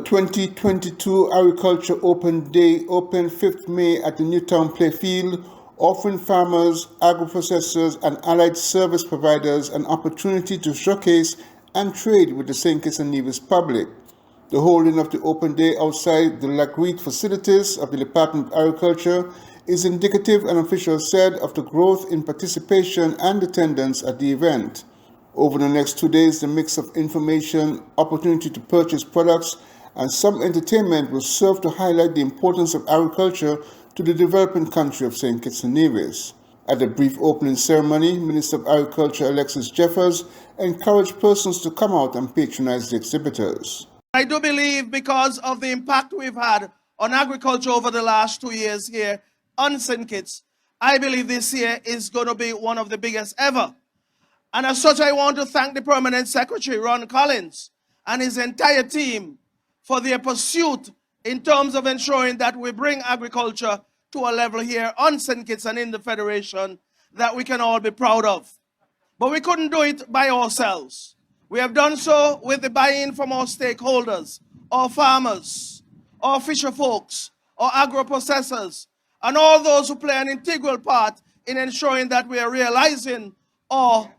2022 Agriculture Open Day opened 5th May at the Newtown Playfield, offering farmers, agro-processors and allied service providers an opportunity to showcase and trade with the St. Kitts and Nevis public. The holding of the Open Day outside the Lagreed facilities of the Department of Agriculture is indicative, and officials said, of the growth in participation and attendance at the event. Over the next 2 days, the mix of information, opportunity to purchase products, and some entertainment will serve to highlight the importance of agriculture to the developing country of St. Kitts and Nevis. At the brief opening ceremony, Minister of Agriculture Alexis Jeffers encouraged persons to come out and patronize the exhibitors. I do believe, because of the impact we've had on agriculture over the last 2 years here on St. Kitts, I believe this year is going to be one of the biggest ever. And as such, I want to thank the Permanent Secretary, Ron Collins, and his entire team for their pursuit in terms of ensuring that we bring agriculture to a level here on St. Kitts and in the Federation that we can all be proud of. But we couldn't do it by ourselves. We have done so with the buy-in from our stakeholders, our farmers, our fisher folks, our agro-processors, and all those who play an integral part in ensuring that we are realizing our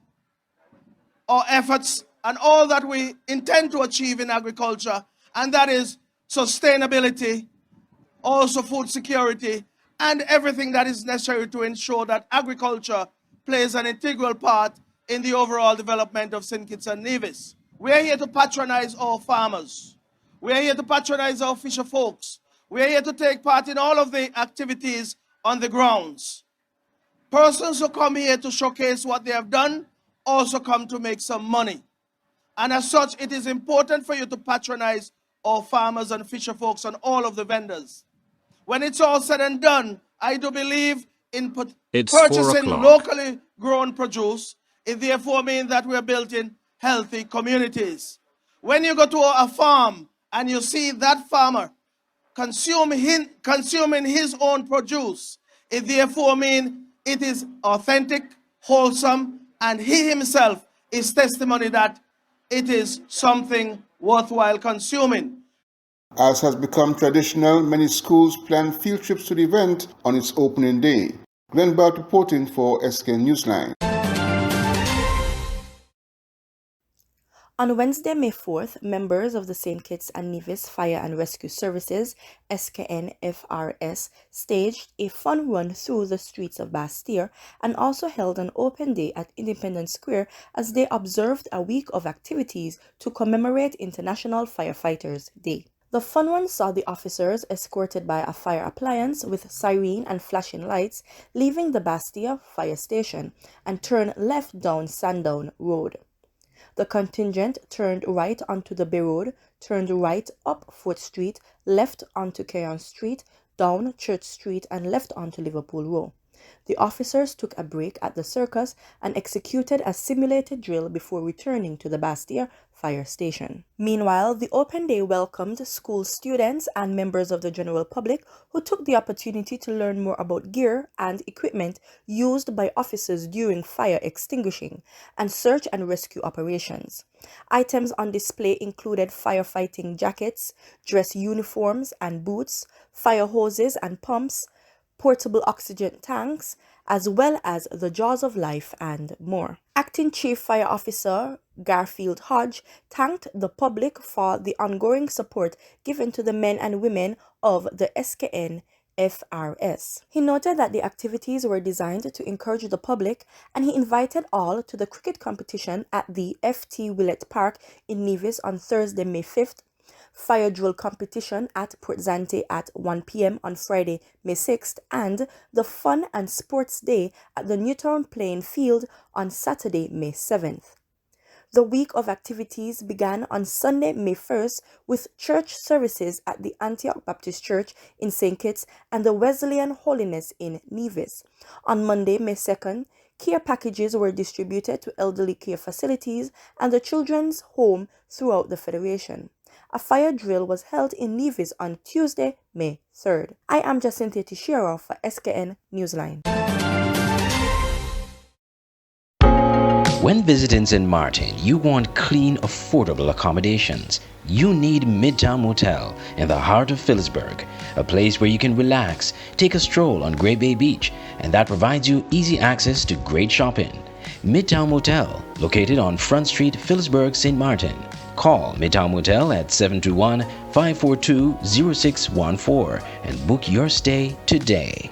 efforts and all that we intend to achieve in agriculture, and that is sustainability, also food security, and everything that is necessary to ensure that agriculture plays an integral part in the overall development of St. Kitts and Nevis. We're here to patronize our farmers. We're here to patronize our fisher folks. We're here to take part in all of the activities on the grounds. Persons who come here to showcase what they have done also come to make some money. And as such, it is important for you to patronize our farmers and fisher folks and all of the vendors. When it's all said and done, I do believe in purchasing locally grown produce. It therefore means that we're building healthy communities. When you go to a farm and you see that farmer consuming his own produce, it therefore means it is authentic, wholesome, and he himself is testimony that it is something worthwhile consuming. As has become traditional, many schools plan field trips to the event on its opening day. Glenn Bart reporting for SKN Newsline. On Wednesday, May 4th, members of the St. Kitts and Nevis Fire and Rescue Services, SKN FRS, staged a fun run through the streets of Bastille and also held an open day at Independence Square as they observed a week of activities to commemorate International Firefighters Day. The fun run saw the officers escorted by a fire appliance with siren and flashing lights leaving the Bastille fire station and turn left down Sandown Road. The contingent turned right onto the Bay Road, turned right up 4th Street, left onto Carillon Street, down Church Street and left onto Liverpool Row. The officers took a break at the circus and executed a simulated drill before returning to the Bastille fire station. Meanwhile, the open day welcomed school students and members of the general public who took the opportunity to learn more about gear and equipment used by officers during fire extinguishing and search and rescue operations. Items on display included firefighting jackets, dress uniforms and boots, fire hoses and pumps, portable oxygen tanks, as well as the jaws of life and more. Acting Chief Fire Officer Garfield Hodge thanked the public for the ongoing support given to the men and women of the SKN FRS. He noted that the activities were designed to encourage the public, and he invited all to the cricket competition at the FT Willett Park in Nevis on Thursday, May 5th, fire drill competition at Port Zante at 1 p.m. on Friday, May 6th, and the Fun and Sports Day at the Newtown Playing Field on Saturday, May 7th. The week of activities began on Sunday, May 1st, with church services at the Antioch Baptist Church in St. Kitts and the Wesleyan Holiness in Nevis. On Monday, May 2nd, care packages were distributed to elderly care facilities and the children's home throughout the Federation. A fire drill was held in Nevis on Tuesday, May 3rd. I am Jacinthia Tishiro for SKN Newsline. When visiting St. Martin, you want clean, affordable accommodations. You need Midtown Motel in the heart of Phillipsburg, a place where you can relax, take a stroll on Great Bay Beach, and that provides you easy access to great shopping. Midtown Motel, located on Front Street, Phillipsburg, St. Martin. Call Midtown Motel at 721-542-0614 and book your stay today.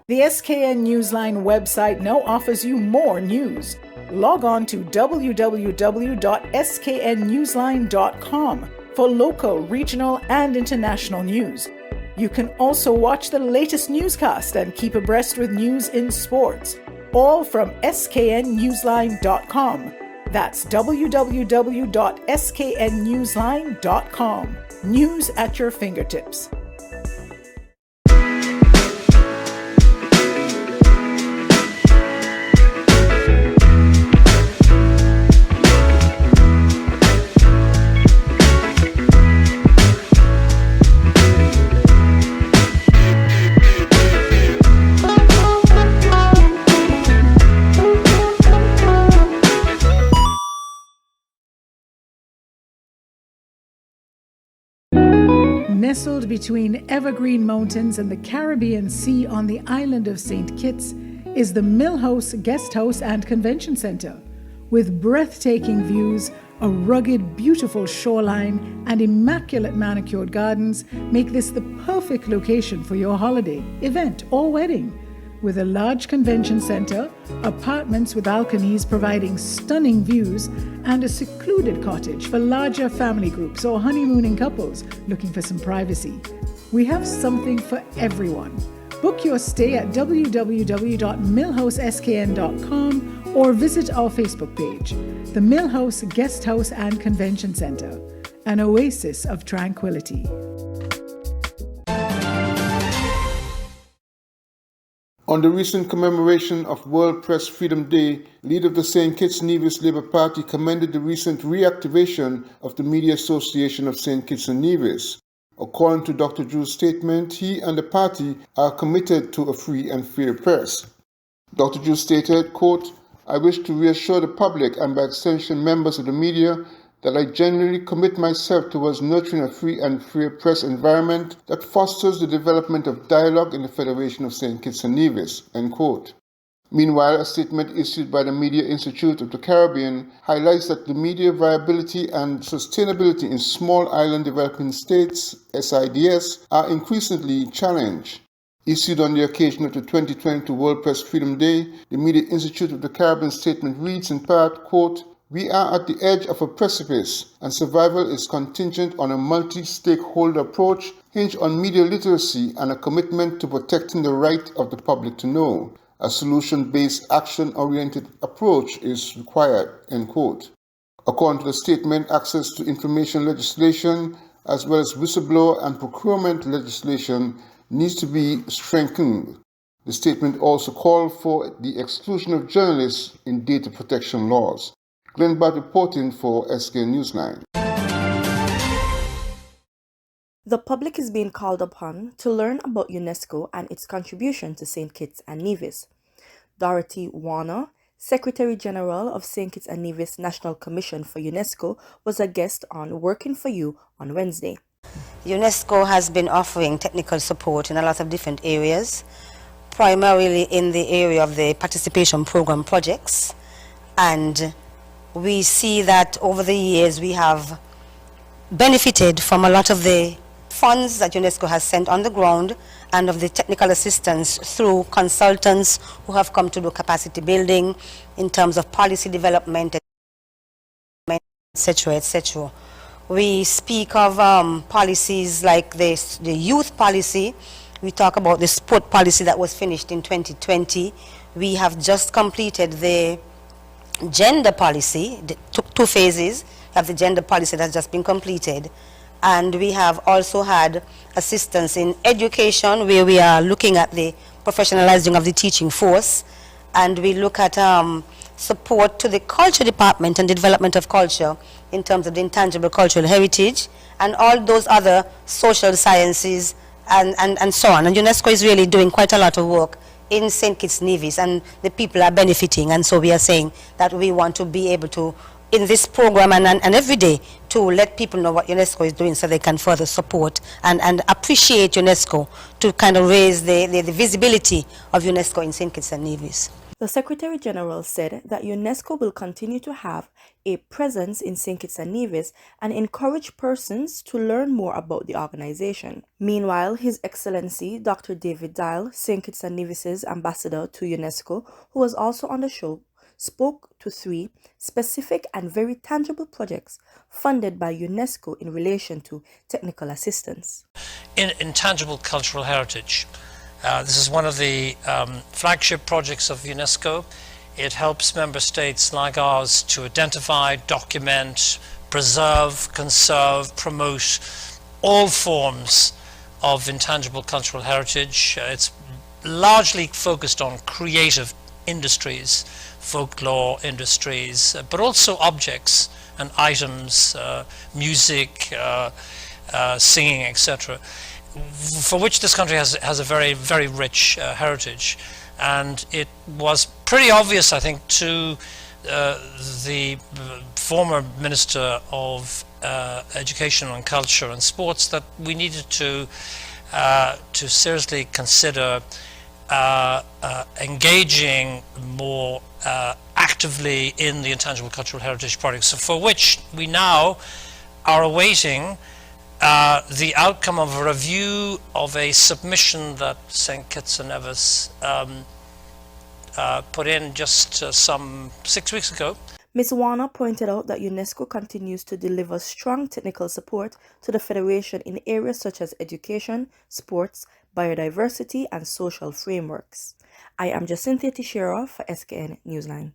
The SKN Newsline website now offers you more news. Log on to www.sknnewsline.com for local, regional, and international news. You can also watch the latest newscast and keep abreast with news in sports, all from sknnewsline.com. That's www.sknnewsline.com. News at your fingertips. Nestled between evergreen mountains and the Caribbean Sea on the island of St. Kitts is the Millhouse Guest House and Convention Center. With breathtaking views, a rugged, beautiful shoreline, and immaculate manicured gardens make this the perfect location for your holiday, event, or wedding. With a large convention center, apartments with balconies providing stunning views, and a secluded cottage for larger family groups or honeymooning couples looking for some privacy. We have something for everyone. Book your stay at www.millhouseskn.com or visit our Facebook page, the Millhouse Guest House and Convention Center, an oasis of tranquility. On the recent commemoration of World Press Freedom Day, leader of the St. Kitts and Nevis Labour Party commended the recent reactivation of the Media Association of St. Kitts and Nevis. According to Dr. Drew's statement, he and the party are committed to a free and fair press. Dr. Drew stated, quote, "I wish to reassure the public and by extension members of the media that I genuinely commit myself towards nurturing a free and fair press environment that fosters the development of dialogue in the Federation of St. Kitts and Nevis," end quote. Meanwhile, a statement issued by the Media Institute of the Caribbean highlights that the media viability and sustainability in small island developing states, SIDS, are increasingly challenged. Issued on the occasion of the 2022 World Press Freedom Day, the Media Institute of the Caribbean statement reads in part, quote, "We are at the edge of a precipice, and survival is contingent on a multi-stakeholder approach hinged on media literacy and a commitment to protecting the right of the public to know. A solution-based, action-oriented approach is required," end quote. According to the statement, access to information legislation, as well as whistleblower and procurement legislation, needs to be strengthened. The statement also called for the exclusion of journalists in data protection laws. Glenn Budd reporting for SKN Newsline. The public is being called upon to learn about UNESCO and its contribution to St. Kitts and Nevis. Dorothy Warner, Secretary General of St. Kitts and Nevis National Commission for UNESCO, was a guest on Working for You on Wednesday. UNESCO has been offering technical support in a lot of different areas, primarily in the area of the participation program projects, and we see that over the years we have benefited from a lot of the funds that UNESCO has sent on the ground and of the technical assistance through consultants who have come to do capacity building in terms of policy development, etc., etc. We speak of policies like the youth policy. We talk about the sport policy that was finished in 2020. We have just completed the gender policy, two phases of the gender policy that has just been completed. And we have also had assistance in education, where we are looking at the professionalizing of the teaching force, and we look at support to the culture department and the development of culture in terms of the intangible cultural heritage and all those other social sciences and so on. And UNESCO is really doing quite a lot of work in St. Kitts Nevis, and the people are benefiting, and so we are saying that we want to be able to in this program and every day to let people know what UNESCO is doing so they can further support and appreciate UNESCO to kind of raise the visibility of UNESCO in St. Kitts and Nevis. The Secretary General said that UNESCO will continue to have a presence in St. Kitts and Nevis and encourage persons to learn more about the organization. Meanwhile, His Excellency Dr. David Dial, St. Kitts and Nevis's ambassador to UNESCO, who was also on the show, spoke to 3 specific and very tangible projects funded by UNESCO in relation to technical assistance. In intangible cultural heritage. This is one of the flagship projects of UNESCO. It helps member states like ours to identify, document, preserve, conserve, promote all forms of intangible cultural heritage. It's largely focused on creative industries, folklore industries, but also objects and items, music, singing, etc., for which this country has a very, very rich heritage. And it was pretty obvious, I think, to the former Minister of Education and Culture and Sports that we needed to seriously consider engaging more actively in the Intangible Cultural Heritage Project, so for which we now are awaiting the outcome of a review of a submission that St. Kitts and Nevis put in just some 6 weeks ago. Ms. Warner pointed out that UNESCO continues to deliver strong technical support to the Federation in areas such as education, sports, biodiversity, and social frameworks. I am Jacinthia Teixeira for SKN Newsline.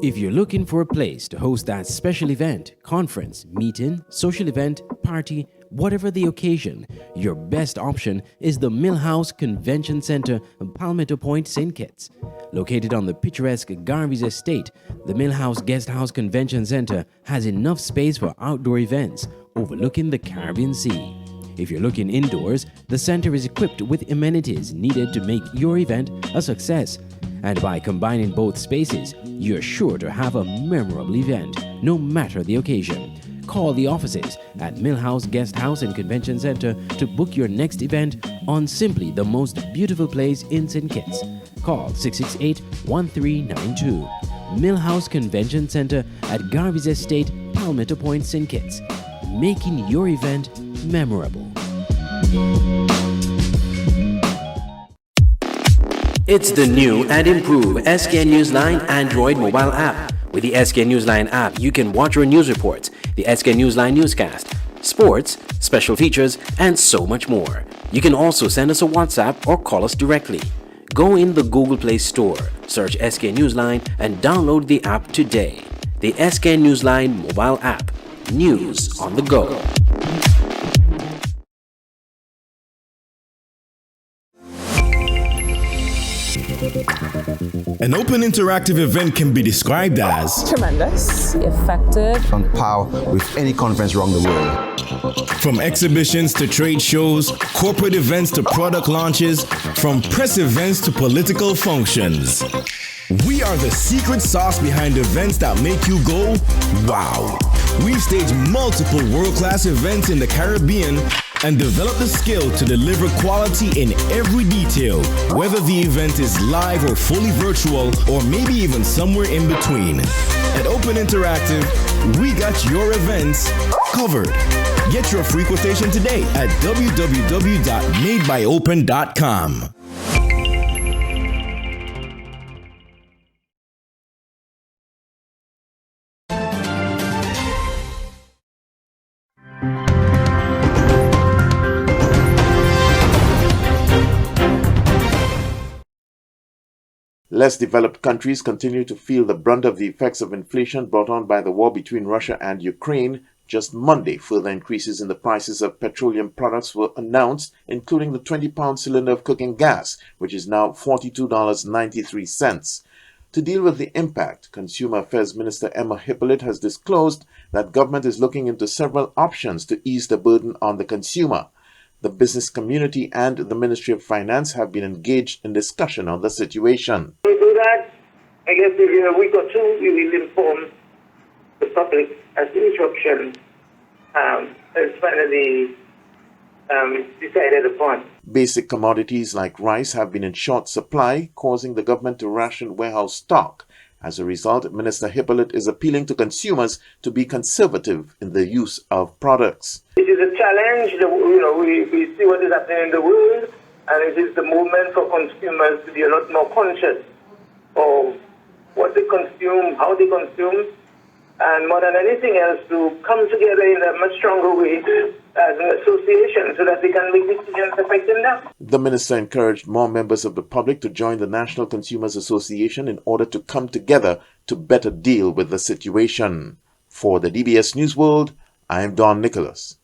If you're looking for a place to host that special event, conference, meeting, social event, party, whatever the occasion, your best option is the Millhouse Convention Center, Palmetto Point, St. Kitts. Located on the picturesque Garvey's Estate, the Millhouse Guesthouse Convention Center has enough space for outdoor events overlooking the Caribbean Sea. If you're looking indoors, the center is equipped with amenities needed to make your event a success. And by combining both spaces, you're sure to have a memorable event, no matter the occasion. Call the offices at Millhouse Guesthouse and Convention Center to book your next event on simply the most beautiful place in St. Kitts. Call 668-1392. Millhouse Convention Center at Garvey's Estate, Palmetto Point, St. Kitts. Making your event memorable. It's the new and improved SKN Newsline Android mobile app. With the SKN Newsline app, you can watch your news reports, the SKN Newsline Newscast, sports, special features, and so much more. You can also send us a WhatsApp or call us directly. Go in the Google Play Store, search SKN Newsline, and download the app today. The SKN Newsline mobile app. News on the go. An open interactive event can be described as tremendous, effective, on par with any conference around the world. From exhibitions to trade shows, corporate events to product launches, from press events to political functions. We are the secret sauce behind events that make you go, wow. We've staged multiple world-class events in the Caribbean and developed the skill to deliver quality in every detail, whether the event is live or fully virtual, or maybe even somewhere in between. At Open Interactive, we got your events covered. Get your free quotation today at www.madebyopen.com. Less developed countries continue to feel the brunt of the effects of inflation brought on by the war between Russia and Ukraine. Just Monday, further increases in the prices of petroleum products were announced, including the 20-pound cylinder of cooking gas, which is now $42.93. To deal with the impact, Consumer Affairs Minister Emma Hippolyte has disclosed that government is looking into several options to ease the burden on the consumer. The business community and the Ministry of Finance have been engaged in discussion on the situation. We do that. I guess in a week or two, we will inform the public as the instruction is finally decided upon. Basic commodities like rice have been in short supply, causing the government to ration warehouse stock. As a result, Minister Hippolyte is appealing to consumers to be conservative in the use of products. It is a challenge. We see what is happening in the world, and it is the moment for consumers to be a lot more conscious of what they consume, how they consume, and more than anything else, to come together in a much stronger way as an association so that they can make decisions affecting them. The minister encouraged more members of the public to join the National Consumers Association in order to come together to better deal with the situation. For the DBS News World, I am Don Nicholas.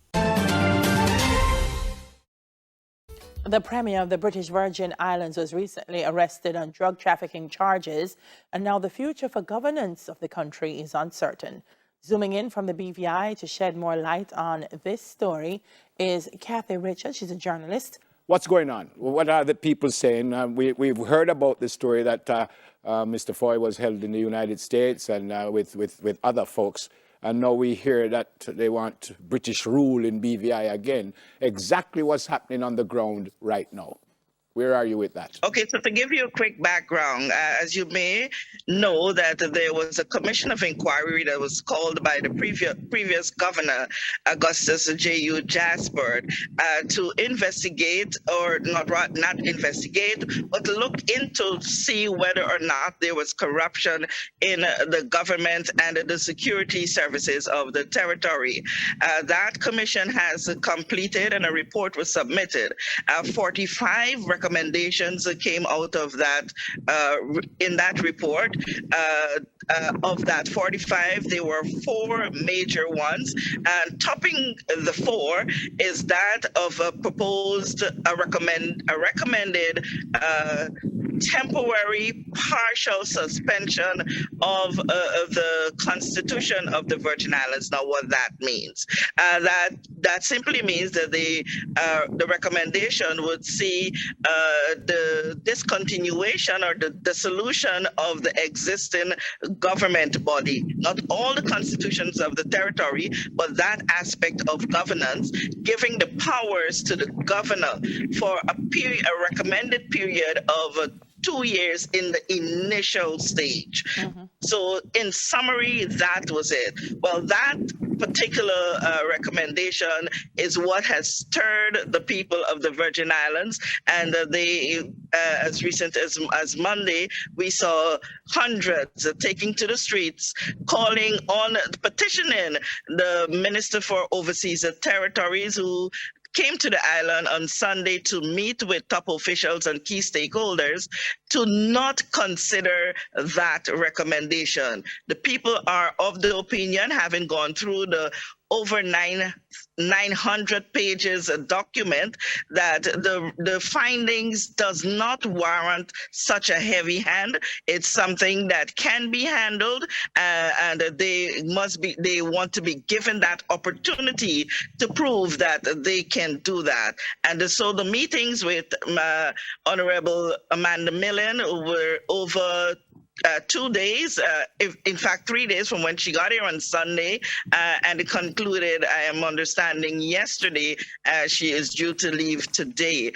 The Premier of the British Virgin Islands was recently arrested on drug trafficking charges, and now the future for governance of the country is uncertain. Zooming in from the BVI to shed more light on this story is Kathy Richards. She's a journalist. What's going on? What are the people saying? We've heard about the story that Mr. Foy was held in the United States and with other folks. And now we hear that they want British rule in BVI again. Exactly what's happening on the ground right now. Where are you with that? Okay, so to give you a quick background, as you may know that there was a commission of inquiry that was called by the previous governor, Augustus J.U. Jasper, to investigate, or not investigate, but to look into see whether or not there was corruption in the government and the security services of the territory. That commission has completed and a report was submitted. 45 recommendations came out of that in that report. Of that 45, there were 4 major ones, and topping the 4 is that of a proposed recommended temporary partial suspension of the Constitution of the Virgin Islands. Now, what that means? That simply means that the recommendation would see the discontinuation or the dissolution of the existing government body, not all the constitutions of the territory, but that aspect of governance, giving the powers to the governor for a recommended period of 2 years in the initial stage. So in summary, that was it. Well, that particular recommendation is what has stirred the people of the Virgin Islands, and they, as recent as Monday, we saw hundreds taking to the streets, calling on, petitioning the Minister for Overseas Territories, who came to the island on Sunday to meet with top officials and key stakeholders, to not consider that recommendation. The people are of the opinion, having gone through the over 900 pages document, that the findings does not warrant such a heavy hand. It's something that can be handled, and they want to be given that opportunity to prove that they can do that. And so the meetings with Honorable Amanda Millen were over 2 days, in fact 3 days from when she got here on Sunday, and it concluded, I am understanding, yesterday. She is due to leave today.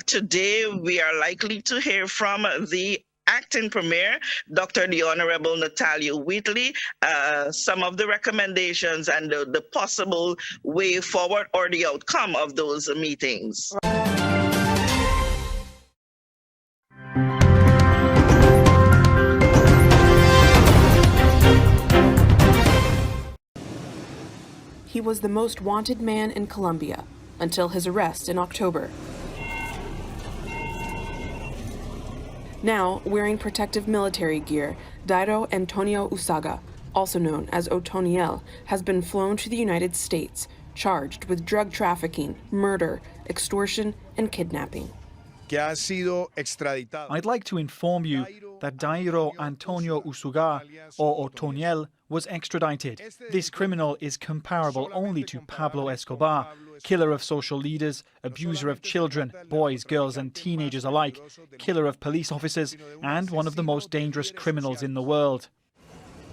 Today we are likely to hear from the Acting Premier, Dr. the Honorable Natalia Wheatley, some of the recommendations and the possible way forward or the outcome of those meetings. He was the most wanted man in Colombia until his arrest in October. Now, wearing protective military gear, Dairo Antonio Usaga, also known as Otoniel, has been flown to the United States, charged with drug trafficking, murder, extortion, and kidnapping. I'd like to inform you that Dairo Antonio Usuga, or Otoniel, was extradited. This criminal is comparable only to Pablo Escobar, killer of social leaders, abuser of children, boys, girls and teenagers alike, killer of police officers, and one of the most dangerous criminals in the world.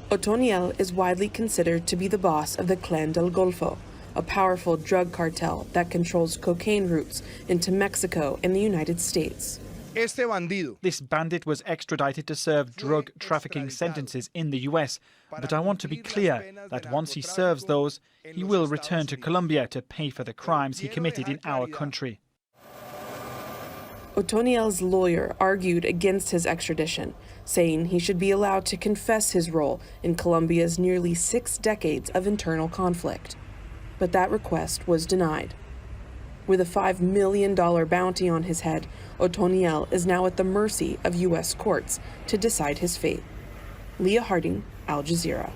Otoniel is widely considered to be the boss of the Clan del Golfo, a powerful drug cartel that controls cocaine routes into Mexico and the United States. This bandit was extradited to serve drug trafficking sentences in the US, but I want to be clear that once he serves those, he will return to Colombia to pay for the crimes he committed in our country. Otoniel's lawyer argued against his extradition, saying he should be allowed to confess his role in Colombia's nearly 6 decades of internal conflict. But that request was denied. With a $5 million bounty on his head, Otoniel is now at the mercy of U.S. courts to decide his fate. Leah Harding, Al Jazeera.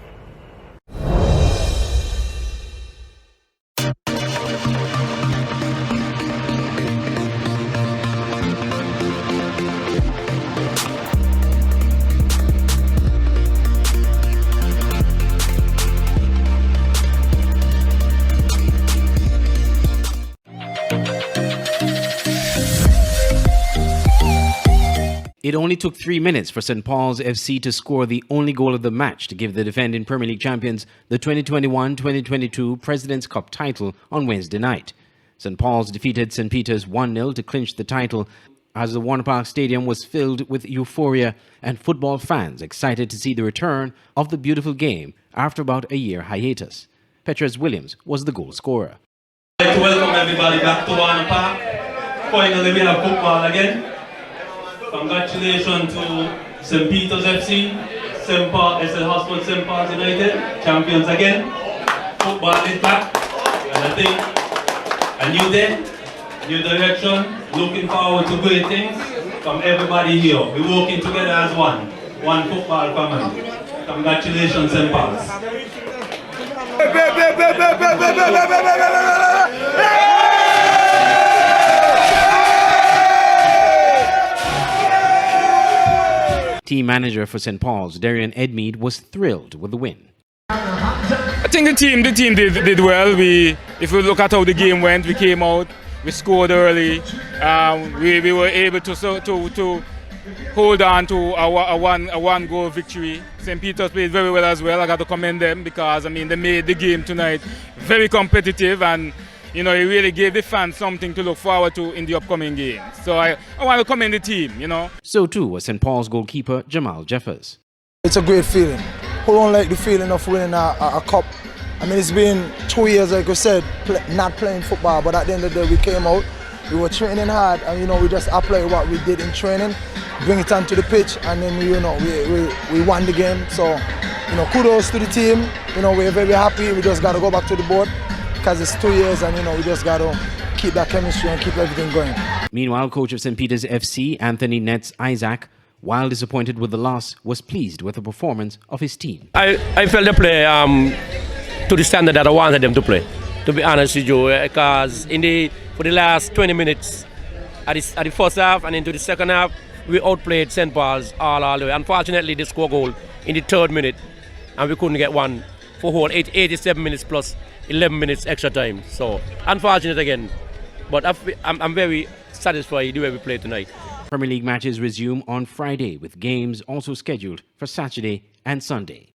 It only took 3 minutes for St. Paul's FC to score the only goal of the match to give the defending Premier League champions the 2021-2022 President's Cup title on Wednesday night. St. Paul's defeated St. Peter's 1-0 to clinch the title as the Warner Park Stadium was filled with euphoria and football fans excited to see the return of the beautiful game after about a year hiatus. Petrus Williams was the goal scorer. I'd like to welcome everybody back to Warner Park. Finally we have football again. Congratulations to St. Peter's FC, St. Paul, SL Hospital, St. Paul's United, champions again. Football is back, and I think a new day, new direction, looking forward to great things from everybody here. We're working together as one football family. Congratulations, St. Paul's. Team manager for St. Paul's, Darian Edmead, was thrilled with the win. I think the team did well. If we look at how the game went, we came out, we scored early. We were able to hold on to a one goal victory. St. Peter's played very well as well. I got to commend them because they made the game tonight very competitive, and it really gave the fans something to look forward to in the upcoming game. So I want to commend the team, So too was St. Paul's goalkeeper Jamal Jeffers. It's a great feeling. Who don't like the feeling of winning a cup? It's been 2 years, like we said, not playing football, but at the end of the day we came out, we were training hard, and we just applied what we did in training, bring it onto the pitch, and then we won the game. So kudos to the team. We're very happy. We just got to go back to the board, because it's 2 years, and we just got to keep that chemistry and keep everything going. Meanwhile, coach of St. Peter's FC, Anthony Nets Isaac, while disappointed with the loss, was pleased with the performance of his team. I felt they play to the standard that I wanted them to play, to be honest with you, because for the last 20 minutes at the first half and into the second half, we outplayed St. Paul's all the way. Unfortunately, they scored a goal in the 3rd minute, and we couldn't get one for whole 87 minutes plus 11 minutes extra time. So unfortunate again, but I'm very satisfied the way we played tonight. Premier League matches resume on Friday, with games also scheduled for Saturday and Sunday.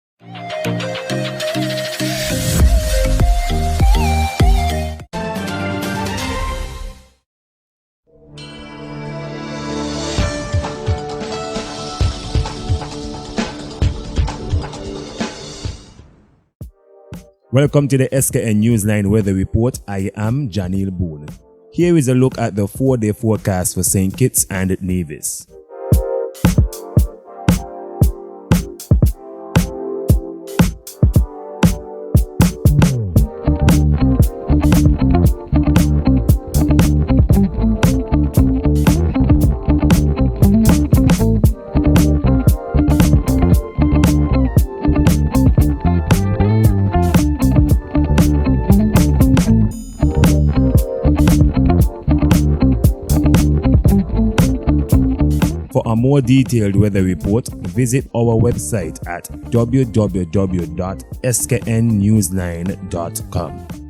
Welcome to the SKN Newsline Weather Report. I am Janil Boone. Here is a look at the 4-day forecast for St. Kitts and Nevis. more detailed weather report, visit our website at www.sknnewsline.com.